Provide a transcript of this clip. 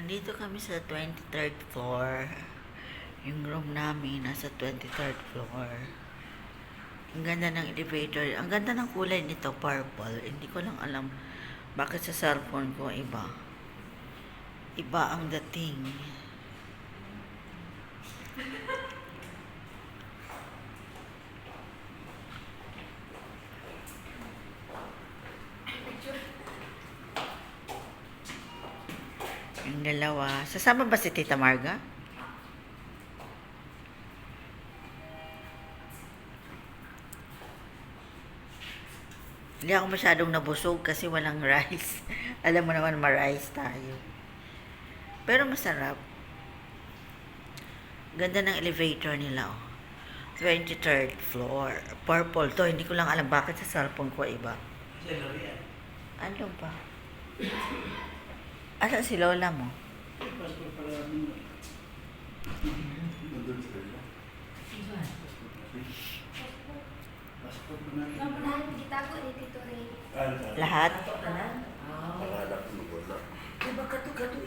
Nandito kami sa 23rd floor. Yung room namin nasa 23rd floor. Ang ganda ng elevator. Ang ganda ng kulay nito, purple. Hindi ko lang alam bakit sa cellphone ko iba. Iba ang dating. Yung dalawa. Sasama ba si Tita Marga? Hindi ako masyadong nabusog kasi walang rice. Alam mo naman, ma-rice tayo. Pero masarap. Ganda ng elevator nila, oh. 23rd floor. Purple to. Hindi ko lang alam bakit sa cellphone ko iba. Ano ba? Asan si Lola mo? Lahat? Diba kato-kato